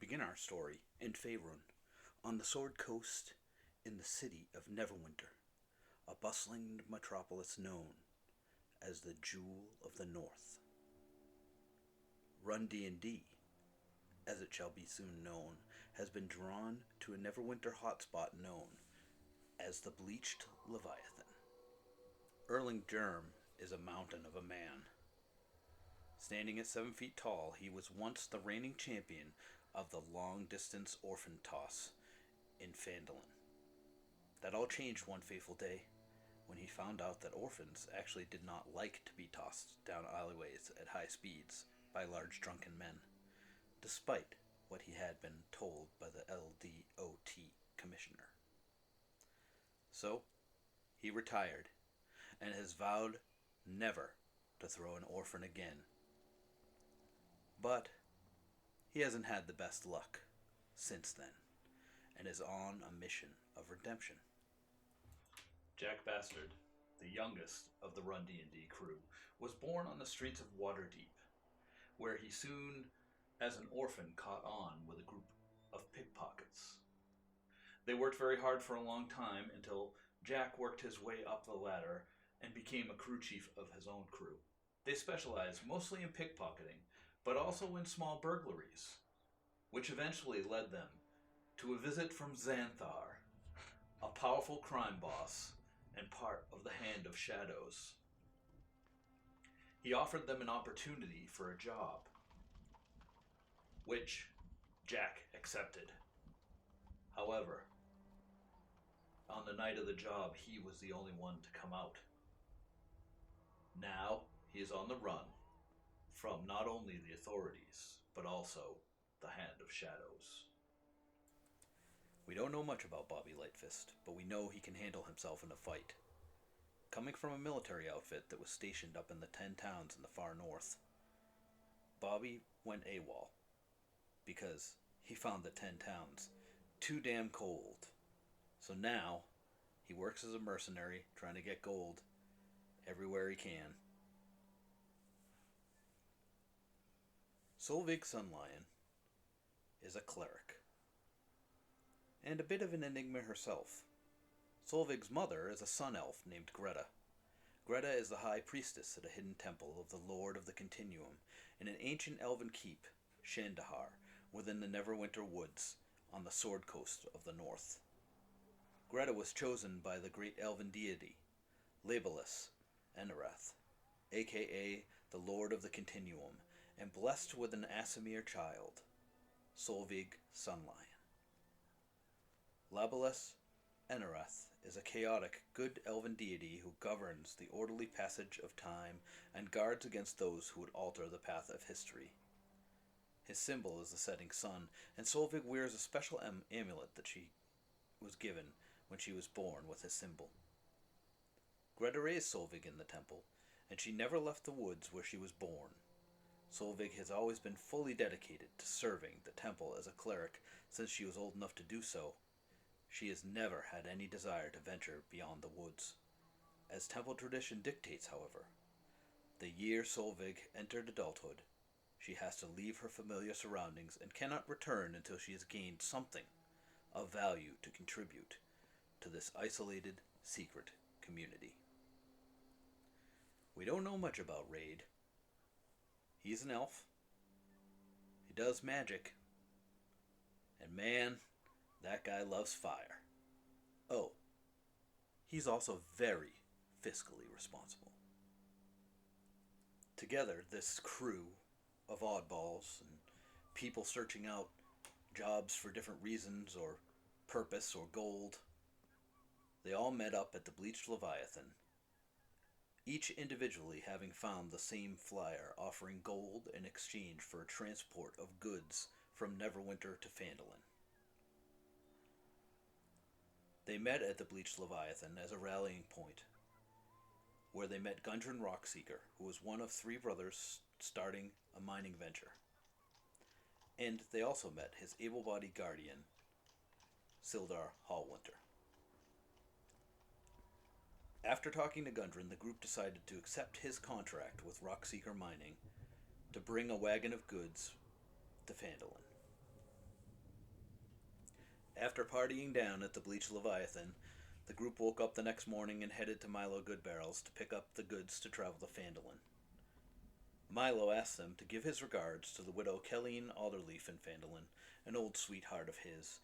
begin our story in Faerun, on the Sword Coast in the city of Neverwinter, a bustling metropolis known as the Jewel of the North. Run D&D, as it shall be soon known, has been drawn to a Neverwinter hotspot known as the Bleached Leviathan. Erling is a mountain of a man. Standing at 7 feet tall, he was once the reigning champion of the long-distance orphan toss in Phandalin. That all changed one fateful day when he found out that orphans actually did not like to be tossed down alleyways at high speeds by large drunken men, despite what he had been told by the LDOT commissioner. So, he retired and has vowed never to throw an orphan again. But he hasn't had the best luck since then, and is on a mission of redemption. Jack Bastard, the youngest of the Run D&D crew, was born on the streets of Waterdeep, where he soon, as an orphan, caught on with a group of pickpockets. They worked very hard for a long time until Jack worked his way up the ladder and became a crew chief of his own crew. They specialized mostly in pickpocketing, but also in small burglaries, which eventually led them to a visit from Xanthar, a powerful crime boss and part of the Hand of Shadows. He offered them an opportunity for a job, which Jack accepted. However, on the night of the job, he was the only one to come out. Now, he is on the run from not only the authorities, but also the Hand of Shadows. We don't know much about Bobby Lightfist, but we know he can handle himself in a fight. Coming from a military outfit that was stationed up in the 10 towns in the far north, Bobby went AWOL because he found the 10 towns too damn cold. So now, he works as a mercenary trying to get gold everywhere he can. Solvieg Sunlion is a cleric, and a bit of an enigma herself. Solveig's mother is a sun elf named Greta. Greta is the high priestess at a hidden temple of the Lord of the Continuum in an ancient elven keep, Shandahar, within the Neverwinter woods on the Sword Coast of the North. Greta was chosen by the great elven deity, Labelis Enerath, aka the Lord of the Continuum, and blessed with an Asimir child, Solvieg Sunlion. Labelis Enerath is a chaotic, good elven deity who governs the orderly passage of time and guards against those who would alter the path of history. His symbol is the setting sun, and Solvieg wears a special amulet that she was given when she was born with his symbol. Greta raised Solvieg in the temple, and she never left the woods where she was born. Solvieg has always been fully dedicated to serving the temple as a cleric since she was old enough to do so. She has never had any desire to venture beyond the woods. As temple tradition dictates, however, the year Solvieg entered adulthood, she has to leave her familiar surroundings and cannot return until she has gained something of value to contribute to this isolated, secret community. We don't know much about Reyd. He's an elf. He does magic. And man, that guy loves fire. Oh, he's also very fiscally responsible. Together, this crew of oddballs and people searching out jobs for different reasons or purpose or gold, they all met up at the Bleached Leviathan, each individually having found the same flyer offering gold in exchange for a transport of goods from Neverwinter to Phandalin. They met at the Bleached Leviathan as a rallying point, where they met Gundren Rockseeker, who was one of 3 brothers starting a mining venture. And they also met his able-bodied guardian, Sildar Hallwinter. After talking to Gundren, the group decided to accept his contract with Rockseeker Mining to bring a wagon of goods to Phandalin. After partying down at the Bleached Leviathan, the group woke up the next morning and headed to Milo Goodbarrels to pick up the goods to travel to Phandalin. Milo asked them to give his regards to the widow Kelleen Alderleaf in Phandalin, an old sweetheart of his,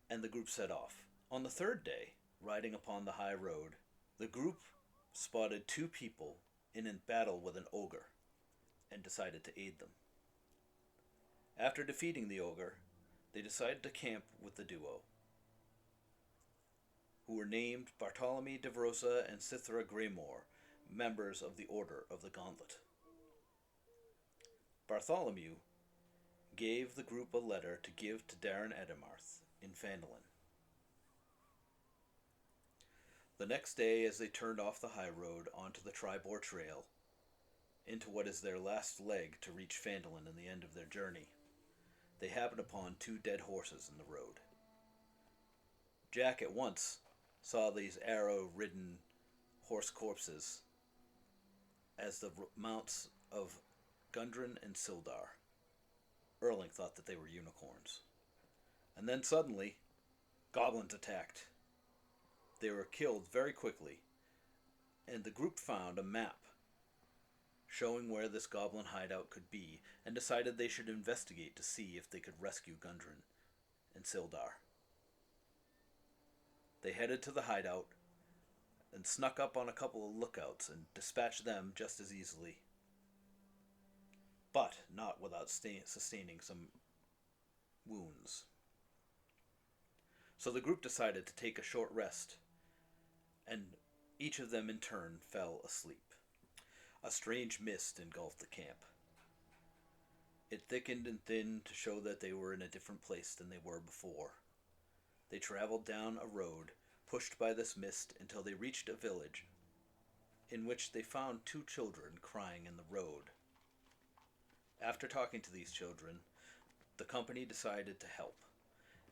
and the group set off. On the third day, riding upon the high road, the group spotted two people in a battle with an ogre, and decided to aid them. After defeating the ogre, they decided to camp with the duo, who were named Bartholomew de Vrosa and Cithra Greymore, members of the Order of the Gauntlet. Bartholomew gave the group a letter to give to Darren Edemarth in Phandalin. The next day, as they turned off the high road onto the Tribor Trail, into what is their last leg to reach Phandalin and the end of their journey, they happened upon two dead horses in the road. Jack at once saw these arrow-ridden horse corpses as the mounts of Gundren and Sildar. Erling thought that they were unicorns. And then suddenly, goblins attacked. They were killed very quickly, and the group found a map showing where this goblin hideout could be, and decided they should investigate to see if they could rescue Gundren and Sildar. They headed to the hideout and snuck up on a couple of lookouts and dispatched them just as easily, but not without sustaining some wounds. So the group decided to take a short rest, and each of them in turn fell asleep. A strange mist engulfed the camp. It thickened and thinned to show that they were in a different place than they were before. They traveled down a road, pushed by this mist, until they reached a village, in which they found two children crying in the road. After talking to these children, the company decided to help,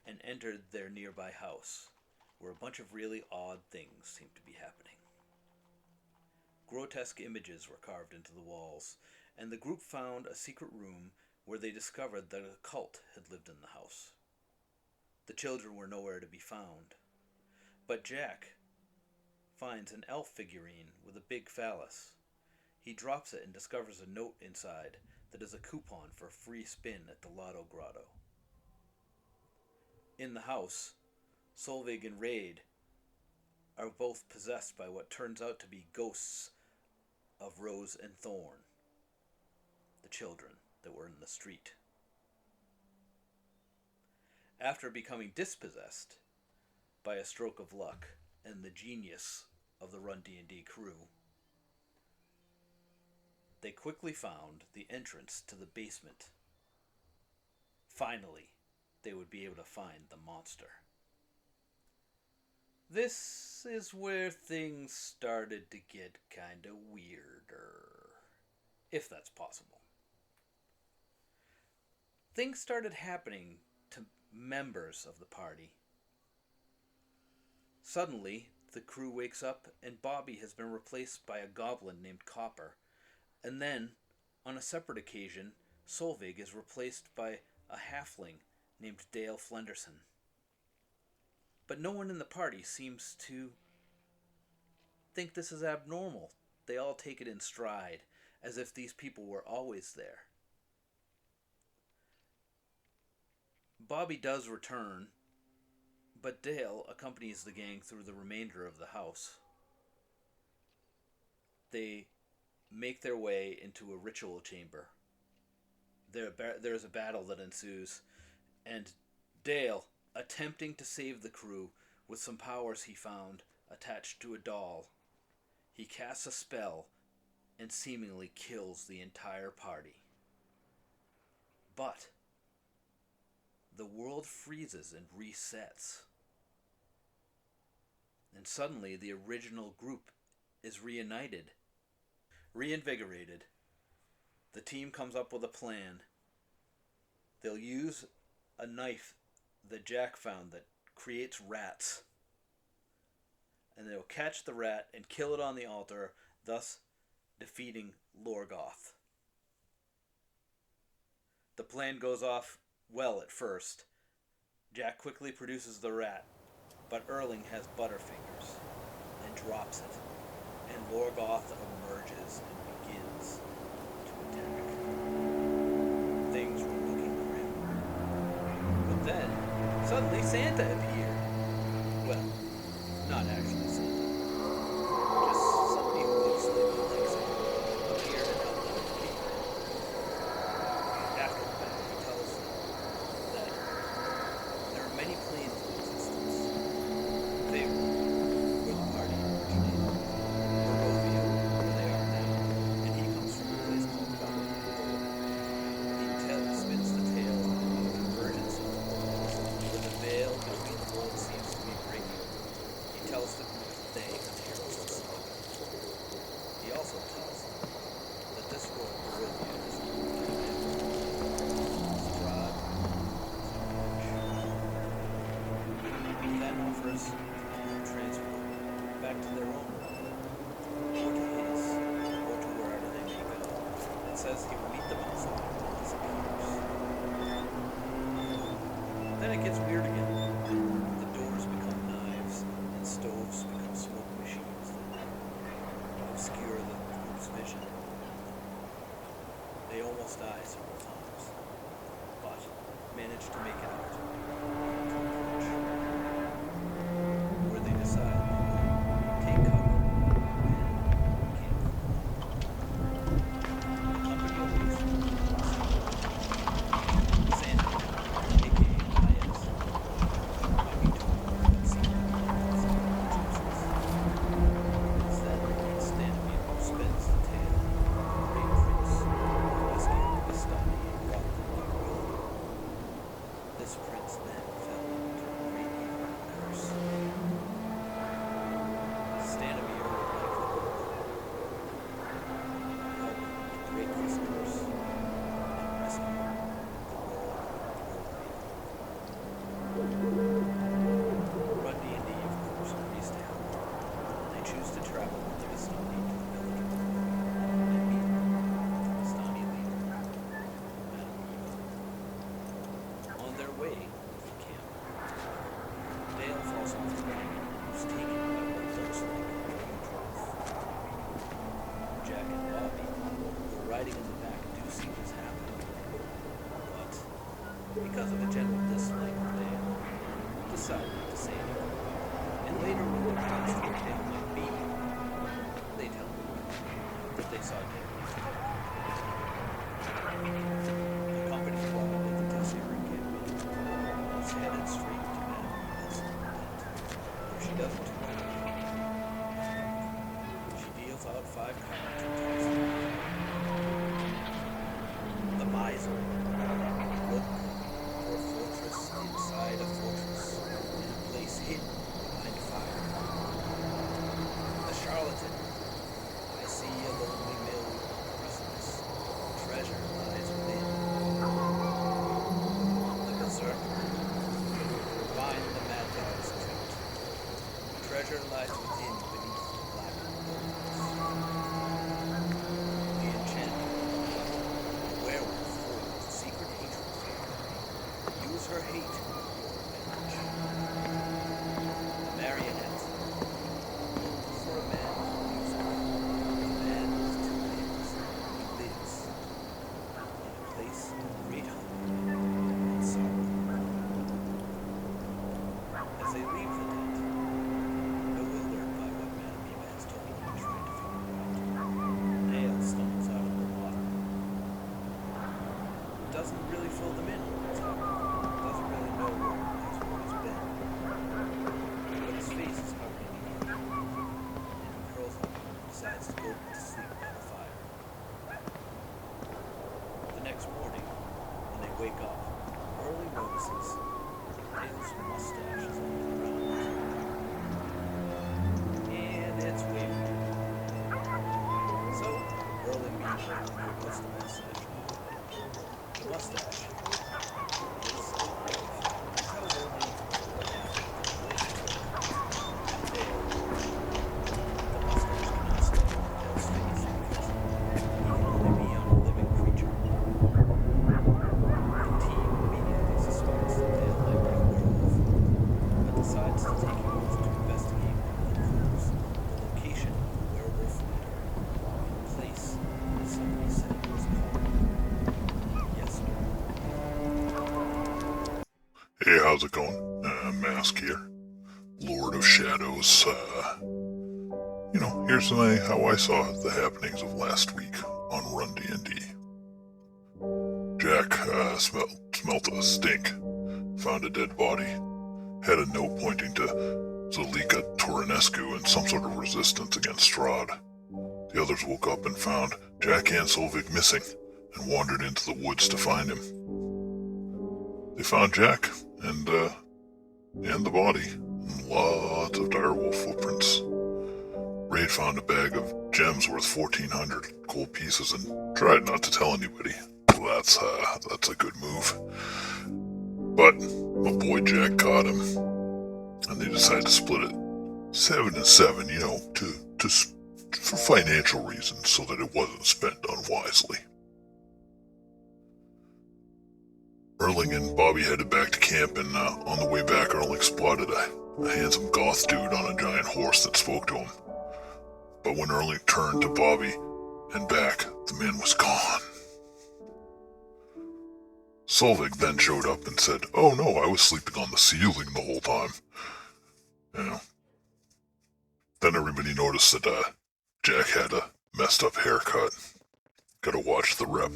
and entered their nearby house, where a bunch of really odd things seemed to be happening. Grotesque images were carved into the walls, and the group found a secret room where they discovered that a cult had lived in the house. The children were nowhere to be found, but Jack finds an elf figurine with a big phallus. He drops it and discovers a note inside that is a coupon for a free spin at the Lotto Grotto. In the house, Solvieg and Reyd are both possessed by what turns out to be ghosts of Rose and Thorn, the children that were in the street. After becoming dispossessed by a stroke of luck and the genius of the Run D&D crew, they quickly found the entrance to the basement. Finally, they would be able to find the monster. This is where things started to get kind of weirder, if that's possible. Things started happening to members of the party. Suddenly, the crew wakes up and Bobby has been replaced by a goblin named Copper. And then, on a separate occasion, Solvieg is replaced by a halfling named Dale Flenderson. But no one in the party seems to think this is abnormal. They all take it in stride, as if these people were always there. Bobby does return, but Dale accompanies the gang through the remainder of the house. They make their way into a ritual chamber. There's a battle that ensues, and Dale, attempting to save the crew with some powers he found attached to a doll, he casts a spell and seemingly kills the entire party. But the world freezes and resets. And suddenly the original group is reunited. Reinvigorated, the team comes up with a plan. They'll use a knife that Jack found that creates rats, and they'll catch the rat and kill it on the altar, thus defeating Lorgoth. The plan goes off well at first. Jack quickly produces the rat, but Erling has butterfingers and drops it, and Lorgoth emerges and begins to attack. Things were looking grim. But then, suddenly Santa appeared. Well, not actually Santa. Just somebody who looks like Santa appeared and helped them escape. After the battle, he tells them that there are many planes in existence. Faerun, where the party originated. Barovia, where they are now. And he comes from a place called Barovia. He spins the tale of the convergence of the worlds, where the veil between the worlds seems to be breaking. He tells them that they are the heroes of Solvieg. He also tells them that this world, Barovia, is ruled by a man broad, he then offers transport back to their own world, or to his, or to wherever they may go, and says he will meet them outside and disappears. Then it gets weird again. The doors become knives, and stoves become smoke machines that obscure the group's vision. They almost die several times, but manage to make it out to a bridge, where they decide to take cover and camp. The company awaits for Santa, aka IS, talking to a word and secret plans and emergencies. Instead, it's Stanley who spins the tale of the great prince who escaped Vistani and brought them their will. This prince then fell into a great evil curse. Stanimir would like the world help break this curse and rescue the world of Barovia. Run D&D, of course, agrees to help, and they choose to travel with the Vistani to the village of and meet the Vistani leader, Madame Eva. On their way to the camp, Dale falls off the wagon, who's taken by what looks like a huge wolf. Jack and Bobby, who are riding in the back, do see this happening, but because of a general dislike of Dale, decide not to say anything. And later, when they're asked where Dale might be, they tell him that they saw Dale yesterday. The company probably the Tessera campaign is headed straight to Madame Eva's tent, where she doesn't too much. She deals out 5 cards and tells them the miser. Look for a fortress inside a fortress, in a place hidden behind fire. The charlatan. I see a lonely mill of prisoners. Treasure lies within. The berserker. Find the mad dog's treat. Treasure lies within beneath the black bones. The enchanter. A werewolf holds secret hatred for you. Use her hate to your advantage. The marionette. Look for a man who music. A man with 2 limbs. He lives in a place of great hunger and sorrow. As they leave the tent, bewildered by what Madame Eva has told them and trying to figure it out, Dale stumbles out of the water. Doesn't really fill them in on what's happening. Doesn't really know where he's been. But his face is covered in ink, and he curls up and decides to go to sleep by the fire. The next morning, when they wake up, Erling notices Dale's mustache is on the ground. And it's waving. So, Erling being Erling puts the mustache on. The mustache is a grave. He tells Erling what happened to the relationship. Dale, the mustache cannot stay on Dale's face because he can only be on a living creature. The team immediately suspects that Dale might be a werewolf. Hey, how's it going? Mask here. Lord of Shadows. Here's how I saw the happenings of last week on Run D&D. Jack smelt a stink, found a dead body, had a note pointing to Zalika Torinescu and some sort of resistance against Strahd. The others woke up and found Jack and Solvieg missing and wandered into the woods to find him. They found Jack and the body, and lots of direwolf footprints. Reyd found a bag of gems worth 1,400 gold pieces and tried not to tell anybody. Well, that's a good move. But my boy Jack caught him, and they decided to split it 7-7, for financial reasons, so that it wasn't spent unwisely. Erling and Bobby headed back to camp, and on the way back, Erling spotted a handsome goth dude on a giant horse that spoke to him. But when Erling turned to Bobby and back, the man was gone. Solvieg then showed up and said, "Oh no, I was sleeping on the ceiling the whole time." Then everybody noticed that Jack had a messed up haircut. Gotta watch the rep.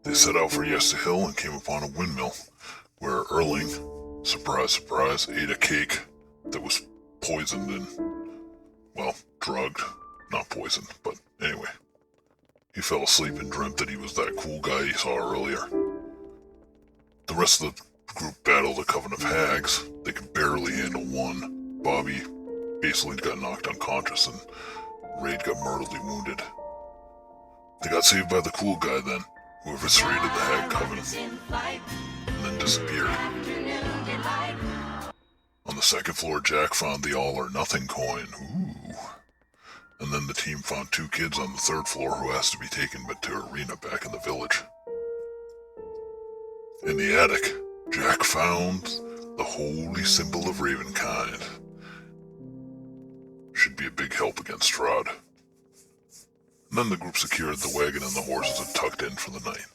They set out for Yesta Hill and came upon a windmill, where Erling, surprise surprise, ate a cake that was poisoned and, drugged. Not poisoned, but anyway. He fell asleep and dreamt that he was that cool guy he saw earlier. The rest of the group battled a coven of hags. They could barely handle one. Bobby basically got knocked unconscious, and Reyd got mortally wounded. They got saved by the cool guy then, who eviscerated the hag coven, and then disappeared. On the second floor, Jack found the all-or-nothing coin. Ooh. And then the team found 2 kids on the 3rd floor who asked to be taken to Arena back in the village. In the attic, Jack found the holy symbol of Ravenkind. Should be a big help against Strahd. And then the group secured the wagon and the horses and tucked in for the night.